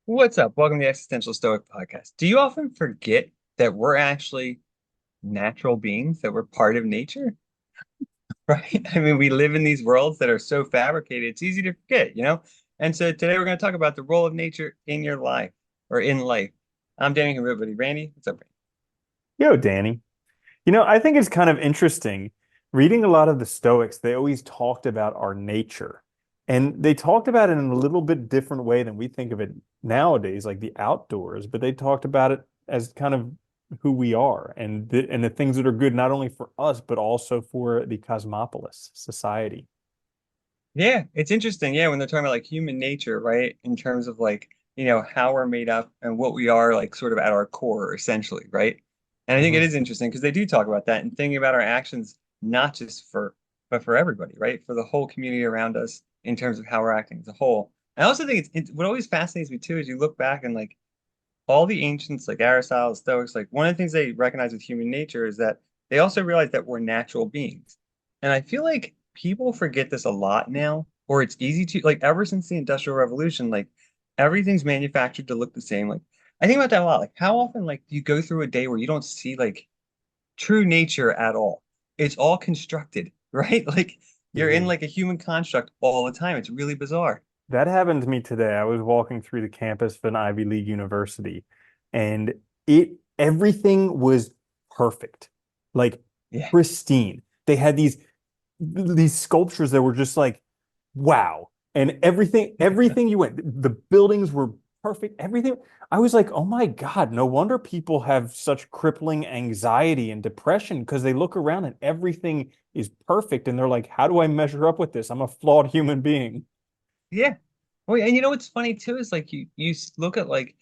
What's up? Welcome to the Existential Stoic podcast. Do you often forget that we're actually natural beings, that we're part of nature, right? I mean, we live in these worlds that are so fabricated, it's easy to forget, you know? And so today we're going to talk about the role of nature in your life or in life. I'm Danny here with everybody. Randy, what's up, Yo, Danny. I think it's kind of interesting reading a lot of the Stoics. They always talked about our nature, and they talked about it in a little bit different way than we think of it nowadays, like the outdoors, but they talked about it as kind of who we are and the things that are good not only for us, but also for the cosmopolis society. Yeah, it's interesting. Yeah, when they're talking about like human nature, right? In terms of like, how we're made up and what we are like sort of at our core, essentially, right? And I think it Mhm. is interesting because they do talk about that and thinking about our actions, not just but for everybody, right? For the whole community around us in terms of how we're acting as a whole. I also think it's what always fascinates me too is you look back and like all the ancients, like Aristotle, Stoics, like one of the things they recognize with human nature is that they also realize that we're natural beings. And I feel like people forget this a lot now, or it's easy to, like, ever since the Industrial Revolution, like, everything's manufactured to look the same. Like, I think about that a lot. Like, how often, like, do you go through a day where you don't see, like, true nature at all? It's all constructed, right? Like, you're in, Yeah. like, a human construct all the time. It's really bizarre. That happened to me today. I was walking through the campus of an Ivy League university, and everything was perfect, like Yeah. pristine. They had these sculptures that were just like, wow. And everything you went, the buildings were perfect. Everything. I was like, oh my God, no wonder people have such crippling anxiety and depression because they look around and everything is perfect. And they're like, how do I measure up with this? I'm a flawed human being. Yeah. Well, and you know what's funny too is like you look at like,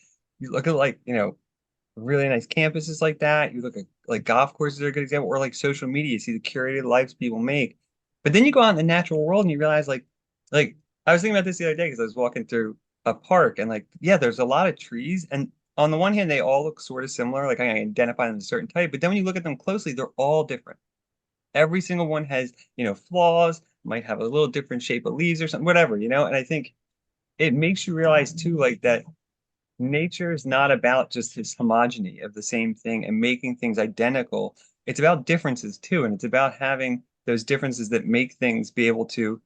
really nice campuses like that. You look at like golf courses are a good example, or like social media, you see the curated lives people make. But then you go out in the natural world and you realize like I was thinking about this the other day because I was walking through a park and like, yeah, there's a lot of trees. And on the one hand, they all look sort of similar, like I can identify them as a certain type, but then when you look at them closely, they're all different. Every single one has, flaws, might have a little different shape of leaves or something, whatever, and I think it makes you realize too, like that nature is not about just this homogeny of the same thing and making things identical. It's about differences too, and it's about having those differences that make things be able to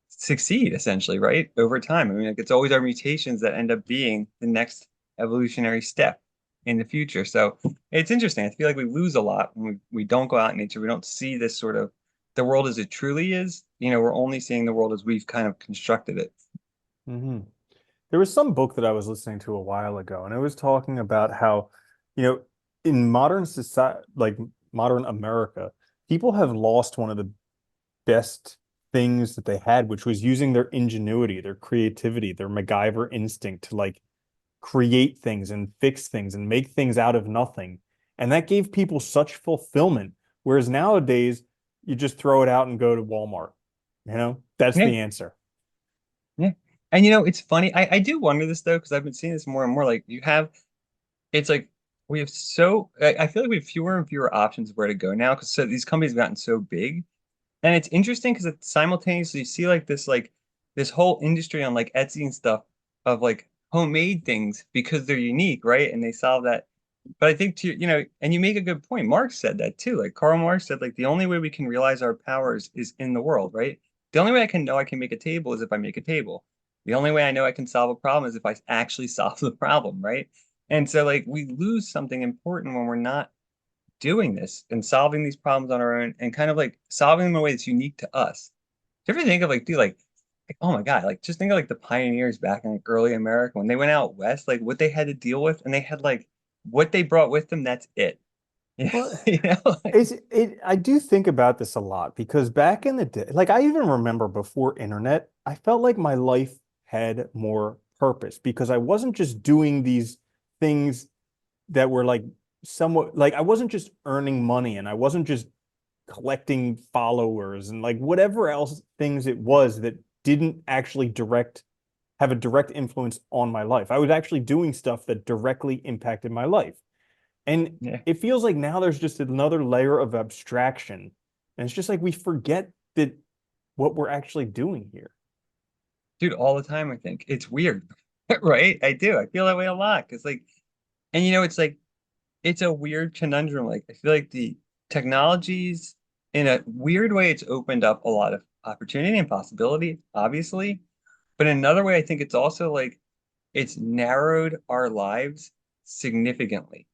succeed essentially, right? Over time. I mean, like it's always our mutations that end up being the next evolutionary step in the future. So it's interesting. I feel like we lose a lot when we don't go out in nature. We don't see this sort of the world as it truly is. We're only seeing the world as we've kind of constructed it. Hmm. There was some book that I was listening to a while ago, and it was talking about how, you know, in modern society, like modern America, people have lost one of the best things that they had, which was using their ingenuity, their creativity, their MacGyver instinct to like create things and fix things and make things out of nothing. And that gave people such fulfillment. Whereas nowadays, you just throw it out and go to Walmart. That's Yeah. the answer. Yeah. And it's funny. I do wonder this though, because I've been seeing this more and more. Like it's like we have I feel like we have fewer and fewer options of where to go now because so these companies have gotten so big. And it's interesting because it's simultaneously you see like this whole industry on like Etsy and stuff of like homemade things because they're unique, right? And they solve that. But I think and you make a good point. Marx said that too. Like Karl Marx said, like the only way we can realize our powers is in the world, right? The only way I can know I can make a table is if I make a table. The only way I know I can solve a problem is if I actually solve the problem, right? And so like we lose something important when we're not doing this and solving these problems on our own and kind of like solving them in a way that's unique to us. Do you ever think of like, dude, like, oh my God, like just think of like the pioneers back in like, early America when they went out west, like what they had to deal with, and they had like what they brought with them, that's it. Yeah, Well, you know, like, I do think about this a lot because back in the day, like I even remember before internet, I felt like my life had more purpose because I wasn't just doing these things that were like somewhat like I wasn't just earning money and I wasn't just collecting followers and like whatever else things it was that didn't actually have a direct influence on my life. I was actually doing stuff that directly impacted my life. And yeah, it feels like now there's just another layer of abstraction. And it's just like we forget that what we're actually doing here. dude, all the time. I think it's weird. right? I do. I feel that way a lot because like, and it's like it's a weird conundrum. Like I feel like the technologies, in a weird way, it's opened up a lot of opportunity and possibility, obviously. But in another way, I think it's also like it's narrowed our lives significantly.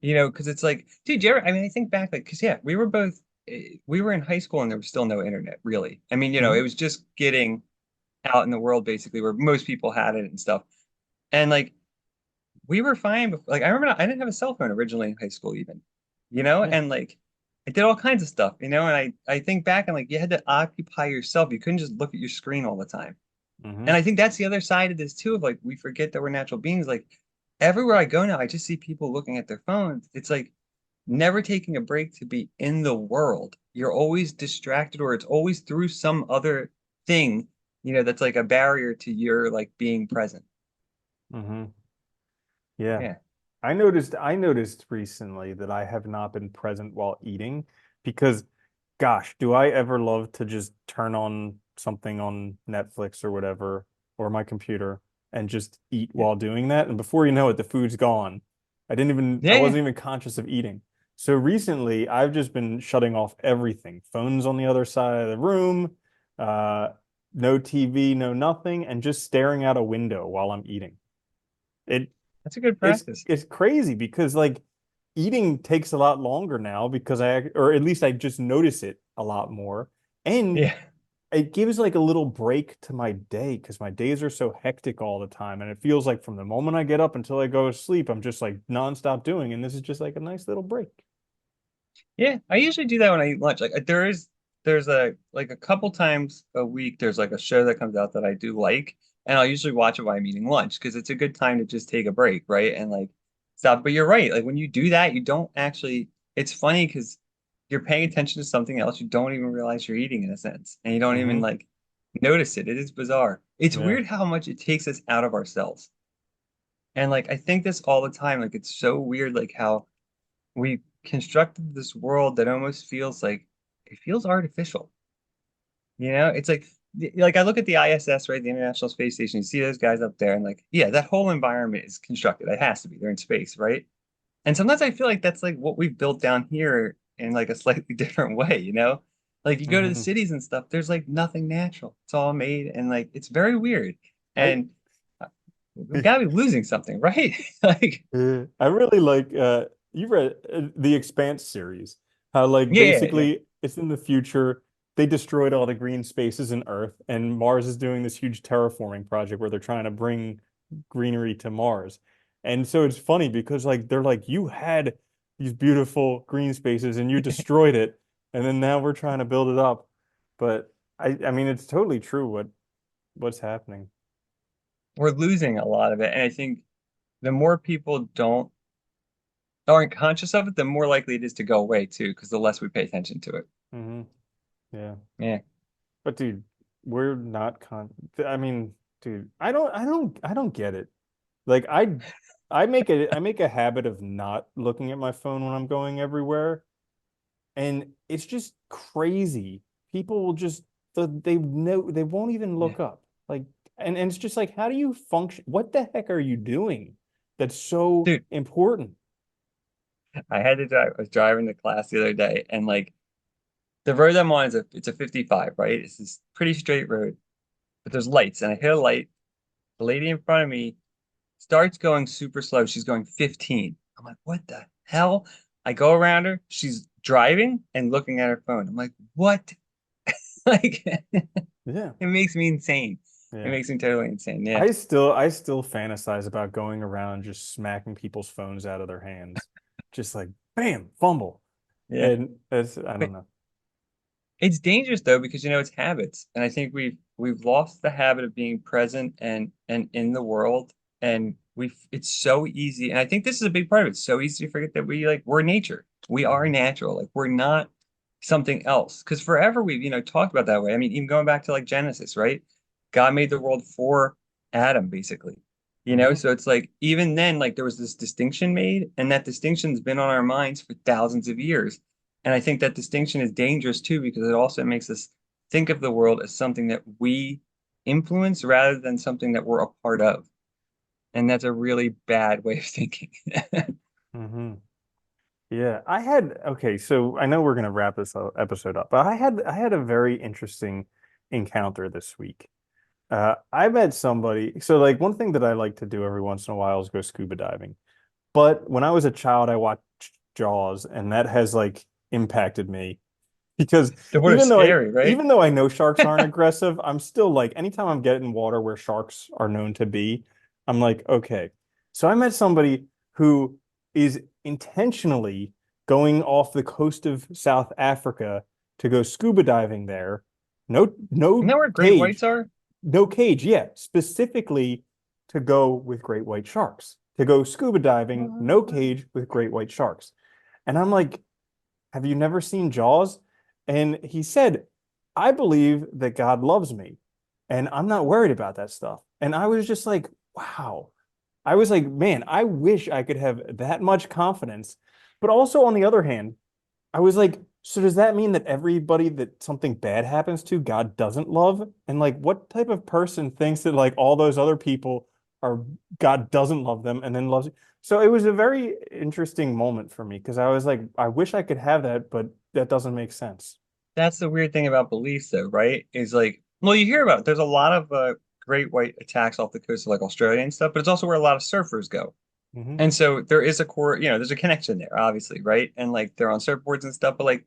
Because it's like, dude, I mean, I think back, like, because yeah, we were in high school and there was still no internet, really. I mean, it Hmm. was just getting out in the world basically where most people had it and stuff. And like, we were fine. Like, I remember I didn't have a cell phone originally in high school, even, Yeah. and like, I did all kinds of stuff, and I think back and like, you had to occupy yourself. You couldn't just look at your screen all the time. Hmm. And I think that's the other side of this too, of like we forget that we're natural beings. Like everywhere I go now, I just see people looking at their phones. It's like never taking a break to be in the world. You're always distracted, or it's always through some other thing, that's like a barrier to your like being present. Hmm. Yeah. Yeah. I noticed recently that I have not been present while eating because gosh, do I ever love to just turn on something on Netflix or whatever or my computer and just eat Yeah. while doing that. And before you know it, the food's gone. I Yeah. Yeah. wasn't even conscious of eating. So recently I've just been shutting off everything. Phones on the other side of the room, uh, no TV, no nothing, and just staring out a window while I'm eating. It That's a good it's practice. it's crazy because like eating takes a lot longer now because or at least I just notice it a lot more. And Yeah. it gives like a little break to my day because my days are so hectic all the time. And it feels like from the moment I get up until I go to sleep, I'm just like nonstop doing. And this is just like a nice little break. Yeah, I usually do that when I eat lunch. Like there's a like a couple times a week there's like a show that comes out that I do like, and I'll usually watch it while I'm eating lunch because it's a good time to just take a break, right? And like stop. But you're right. Like when you do that, you don't actually it's funny because you're paying attention to something else. You don't even realize you're eating in a sense, and you don't even Hmm. like notice it. It is bizarre. It's Yeah. weird how much it takes us out of ourselves. And like I think this all the time. Like it's so weird like how we constructed this world that almost feels like it feels artificial. It's like I look at the ISS, right, the International Space Station. You see those guys up there, and like, yeah, that whole environment is constructed. It has to be. They're in space, right? And sometimes I feel like that's like what we've built down here in like a slightly different way. Like you go to the Hmm. cities and stuff, there's like nothing natural. It's all made, and like it's very weird. I And we gotta be losing something, right? Like, I really like you read the Expanse series. How like yeah, yeah, yeah. basically it's in the future. They destroyed all the green spaces in Earth, and Mars is doing this huge terraforming project where they're trying to bring greenery to Mars. And so it's funny because like they're like, you had these beautiful green spaces and you destroyed it, and then now we're trying to build it up. But I mean it's totally true what's happening. We're losing a lot of it. And I think the more people don't aren't conscious of it, the more likely it is to go away too, because the less we pay attention to it. Hmm. Yeah. Yeah. But dude, we're not I mean, dude, I don't get it. Like I make a habit of not looking at my phone when I'm going everywhere, and it's just crazy. People will just they know they won't even Yeah. look up. Like and it's just like how do you function? What the heck are you doing that's so Dude, important? I had to drive. I was driving to class the other day, and like the road I'm on it's a 55, right? It's this pretty straight road, but there's lights, and I hit a light. The lady in front of me starts going super slow. She's going 15. I'm like, what the hell? I go around her. She's driving and looking at her phone. I'm like, what? Like, it Yeah. makes me insane. It Yeah. makes me totally insane. Yeah. I still fantasize about going around just smacking people's phones out of their hands. Just like bam, fumble. Yeah. And it's I But don't know. it's dangerous though because it's habits, and I think we've lost the habit of being present and in the world, and we it's so easy, and I think this is a big part of it. It's so easy to forget that we're nature. We are Hmm. natural. Like we're not something else. Because forever we've talked about that way. I mean, even going back to like Genesis, right? God made the world for Adam, basically. Hmm. So it's like even then, like there was this distinction made, and that distinction's been on our minds for thousands of years. And I think that distinction is dangerous too, because it also makes us think of the world as something that we influence rather than something that we're a part of. And that's a really bad way of thinking. Hmm. Yeah, I had okay, so I know we're gonna wrap this episode up, but I had a very interesting encounter this week. I met somebody, so like one thing that I like to do every once in a while is go scuba diving. But when I was a child, I watched Jaws, and that has like impacted me because The word is scary, right? even though I know sharks aren't aggressive, I'm still like anytime I'm getting water where sharks are known to be, I'm like, okay. So I met somebody who is intentionally going off the coast of South Africa to go scuba diving there. No, Isn't no that where great whites cage, are? no cage, yeah, specifically to go with great white sharks, to go scuba diving, no cage with great white sharks. And I'm like, have you never seen Jaws? And he said, I believe that God loves me and I'm not worried about that stuff. And I was just like, wow. I was like, man, I wish I could have that much confidence. But also on the other hand, I was like, so does that mean that everybody that something bad happens to, God doesn't love? And like, what type of person thinks that like all those other people are God doesn't love them and then loves you? So it was a very interesting moment for me because I was like, I wish I could have that, but that doesn't make sense. That's the weird thing about beliefs, though, right? Is like, well, you hear about it. There's a lot of great white attacks off the coast of like Australia and stuff, but it's also where a lot of surfers go. Hmm. And so there is a core, there's a connection there, obviously, right? And like they're on surfboards and stuff, but like,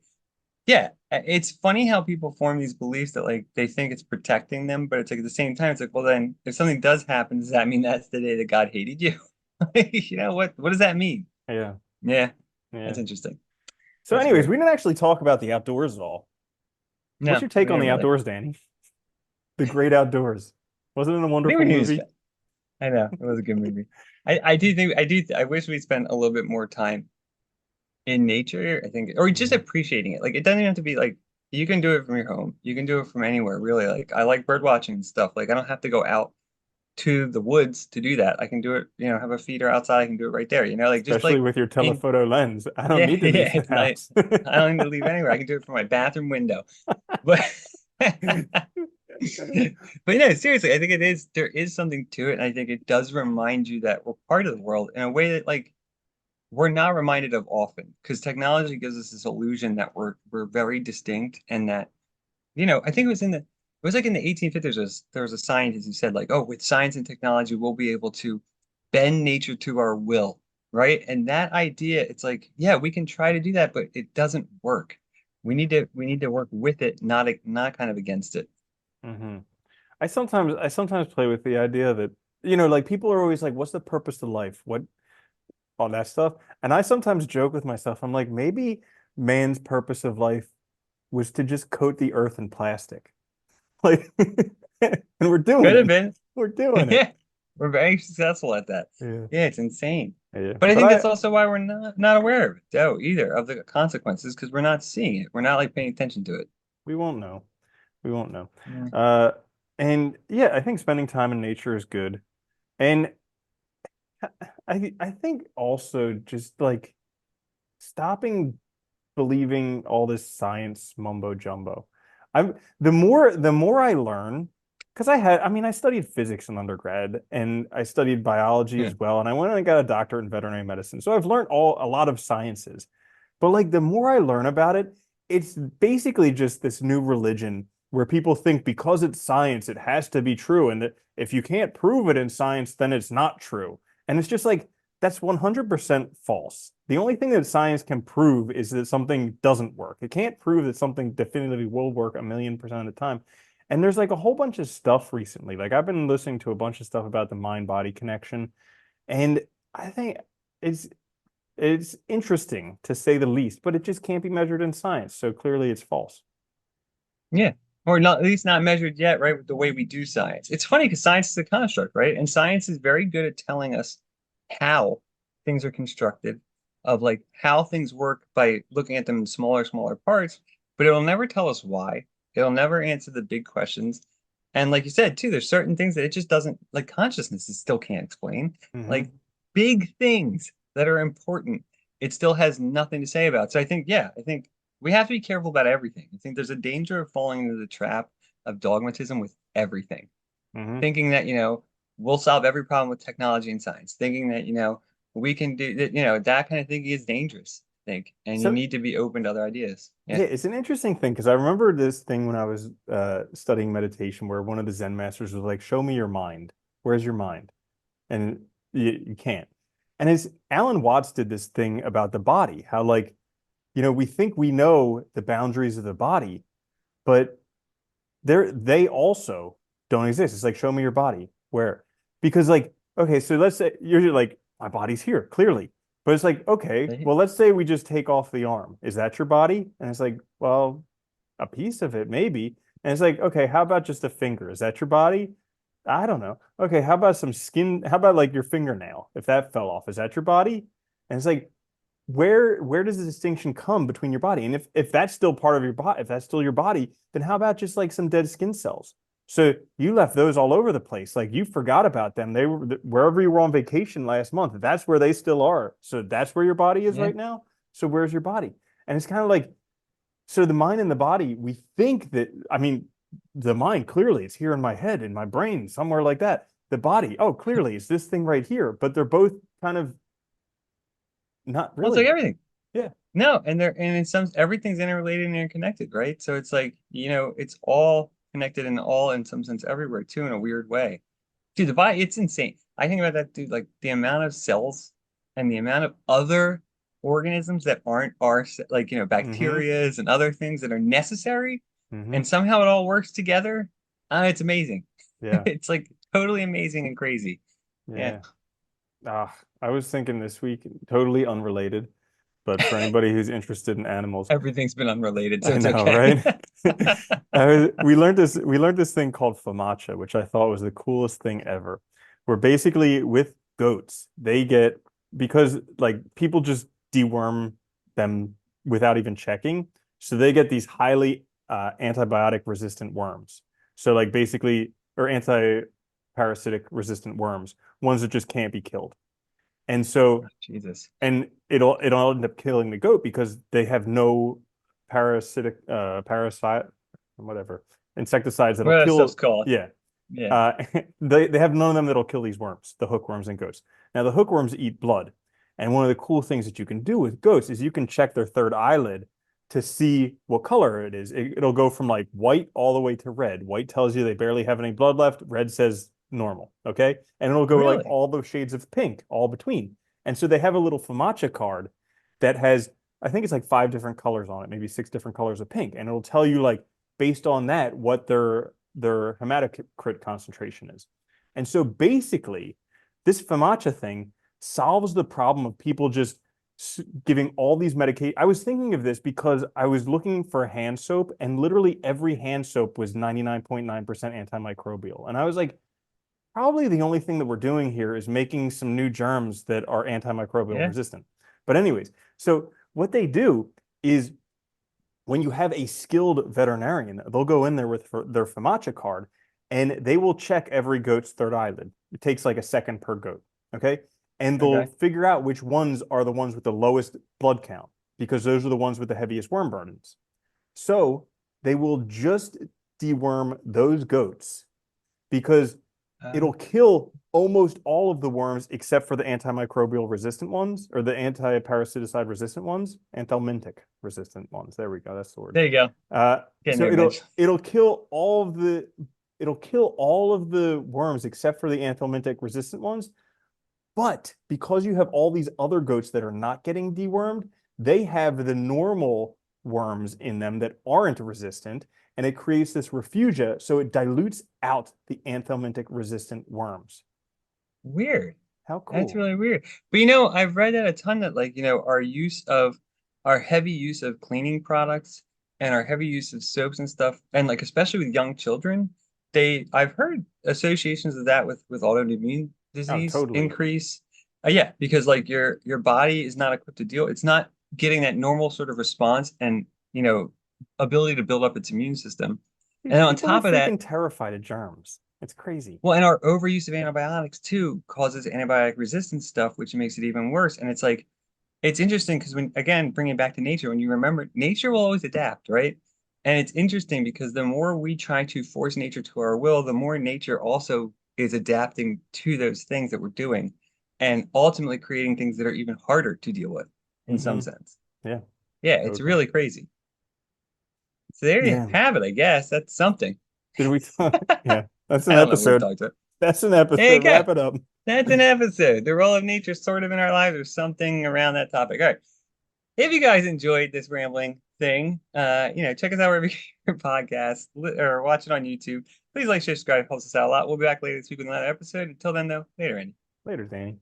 yeah, it's funny how people form these beliefs that like they think it's protecting them, but it's like at the same time, it's like, well, then if something does happen, does that mean that's the day that God hated you? What does that mean? Yeah, Yeah, that's yeah. interesting. So, That's anyways, weird. we didn't actually talk about the outdoors at all. What's No, your we take on didn't the really. outdoors, Danny? The great outdoors. Wasn't it a I think wonderful we knew. movie? I know it was a good movie. I do think I wish we spent a little bit more time in nature. I think, or just Mhm. appreciating it. Like it doesn't have to be like you can do it from your home. You can do it from anywhere, really. Like I like bird watching and stuff. Like I don't have to go out to the woods to do that. I can do it, have a feeder outside. I can do it right there. Like just Especially like with your in telephoto lens. I don't yeah, need to yeah, leave the it's nice. house. I don't need to leave anywhere. I can do it from my bathroom window. But but seriously, I think there is something to it, and I think it does remind you that we're part of the world in a way that like we're not reminded of often because technology gives us this illusion that we're very distinct and that I think it was like in the 1850s there was a scientist who said like, oh, with science and technology we'll be able to bend nature to our will, right? And that idea, it's like, yeah, we can try to do that, but it doesn't work. We need to work with it, not kind of against it. Hmm. I sometimes play with the idea that, like people are always like, what's the purpose of life? What all that stuff. And I sometimes joke with myself, I'm like, maybe man's purpose of life was to just coat the earth in plastic. Like, and we're doing Could have it. been. We're doing it. Yeah, we're very successful at that. Yeah. Yeah, it's insane. Yeah. But I But think that's also why we're not aware of it, though, either of the consequences, because we're not seeing it. We're not like paying attention to it. we won't know. We won't know. Yeah. Uh, and yeah, I think spending time in nature is good. And I think also just like stopping believing all this science mumbo jumbo. I'm the more I learn, because I studied physics in undergrad and I studied biology Yeah. as well, and I went and I got a doctorate in veterinary medicine. So I've learned a lot of sciences. But like the more I learn about it, it's basically just this new religion where people think because it's science, it has to be true. And that if you can't prove it in science, then it's not true. And it's just like, that's 100% false. The only thing that science can prove is that something doesn't work. It can't prove that something definitively will work 1,000,000% of the time. And there's like a whole bunch of stuff recently. Like I've been listening to a bunch of stuff about the mind-body connection, and I think it's it's interesting to say the least, but it just can't be measured in science. So clearly it's false. Yeah. Or not, at least not measured yet, right, with the way we do science. It's funny because science is a construct, right? And science is very good at telling us how things are constructed, of like how things work by looking at them in smaller parts, but it'll never tell us why. It'll never answer the big questions. And like you said, too, there's certain things that it just doesn't, like consciousness, it still can't explain. Like Hmm. big things that are important, it still has nothing to say about. So I think we have to be careful about everything. I think there's a danger of falling into the trap of dogmatism with everything, Hmm. thinking that, we'll solve every problem with technology and science, thinking that, we can do that, that kind of thinking is dangerous, I think, and you So need to be open to other ideas. Yeah. yeah, it's an interesting thing because I remember this thing when I was studying meditation where one of the Zen masters was like, "Show me your mind. Where's your mind?" And you can't. And as Alan Watts did this thing about the body, how like, we think we know the boundaries of the body, but they also don't exist. It's like, show me your body. Where? Because like, okay, so let's say you're like, my body's here, clearly. But it's like, okay, Right? well, let's say we just take off the arm. Is that your body? And it's like, well, a piece of it, maybe. And it's like, okay, how about just a finger? Is that your body? I don't know. Okay, how about some skin? How about like your fingernail? If that fell off, is that your body? And it's like, where does the distinction come between your body? And if that's still part of your body, if that's still your body, then how about just like some dead skin cells? So you left those all over the place. Like you forgot about them. They were wherever you were on vacation last month. That's where they still are. So that's where your body is Yeah. right now. So where's your body? And it's kind of like, so the mind and the body, we think that, I mean, the mind clearly it's here in my head, in my brain, somewhere like that. The body, oh, clearly it's this thing right here, but they're both kind of not Well, it's like really. everything. Yeah. No, and in some everything's interrelated and interconnected, right? So it's like, it's all connected and all in some sense everywhere too in a weird way. Dude, the body, it's insane. I think about that, dude, like the amount of cells and the amount of other organisms that aren't like, Mm-hmm. bacterias and other things that are necessary, Mm-hmm. and somehow it all works together. It's amazing. Yeah. It's like totally amazing and crazy. Yeah. Yeah. I was thinking this week, totally unrelated, but for anybody who's interested in animals, Everything's been unrelated, so I it's know, okay. right? We learned this thing called famacha, which I thought was the coolest thing ever. Where basically with goats, they get because like people just deworm them without even checking, so they get these highly antibiotic resistant worms. So like basically, or anti-parasitic resistant worms, ones that just can't be killed. And so Jesus. and it'll end up killing the goat because they have no parasite whatever insecticides that'll What that stuff's kill. called? Yeah. Yeah. uh they have none of them that'll kill these worms, the hookworms and goats. Now the hookworms eat blood, and one of the cool things that you can do with goats is you can check their third eyelid to see what color it is. It'll go from like white all the way to red. White tells you they barely have any blood left, red says normal. Okay, and it'll go like Really? all those shades of pink all between. And so they have a little FAMACHA card that has, I think it's like 5 different colors on it, maybe 6 different colors of pink. And it'll tell you like based on that what their hematocrit concentration is. And so basically, this FAMACHA thing solves the problem of people just giving all these medication. I was thinking of this because I was looking for hand soap, and literally every hand soap was 99.9% antimicrobial. And I was like, probably the only thing that we're doing here is making some new germs that are antimicrobial Yeah. resistant. But anyways, so what they do is when you have a skilled veterinarian, they'll go in there with their FAMACHA card and they will check every goat's third eyelid. It takes like a second per goat. Okay. And they'll Okay. figure out which ones are the ones with the lowest blood count because those are the ones with the heaviest worm burdens. So they will just deworm those goats because Uh, it'll kill almost all of the worms except for the antimicrobial resistant ones or the anti-parasiticide resistant ones, anthelmintic resistant ones. There we go. That's the word. there you go. Uh, Getting so there, Mitch. it'll kill all of the worms except for the anthelmintic resistant ones. But because you have all these other goats that are not getting dewormed, they have the normal worms in them that aren't resistant, and it creates this refugia, so it dilutes out the anthelmintic resistant worms. Weird. How That's cool. really weird. But I've read that a ton that like, our heavy use of cleaning products and our heavy use of soaps and stuff, and like especially with young children, I've heard associations of that with autoimmune Oh, disease totally. increase. Yeah, because like your body is not equipped to deal, it's not getting that normal sort of response and ability to build up its immune system. And Dude, then on people are top of that, freaking terrified of germs. It's crazy. well, and our overuse of antibiotics too causes antibiotic resistance stuff, which makes it even worse. And it's like, it's interesting because when, again, bringing it back to nature, when you remember, nature will always adapt, right? And it's interesting because the more we try to force nature to our will, the more nature also is adapting to those things that we're doing and ultimately creating things that are even harder to deal with in some Hmm. sense. Yeah, Yeah, it's totally. really crazy. So there you Yeah. have it, I guess. That's something. Did we talk? Yeah, that's an I don't know what we episode. talked about. That's an There you episode. go. Wrap it up. That's an episode. The role of nature sort of in our lives or something around that topic. All right. If you guys enjoyed this rambling thing, check us out wherever you get your podcast or watch it on YouTube. Please like, share, subscribe. It helps us out a lot. We'll be back later this week with another episode. Until then, though, later, Andy. Later, Danny.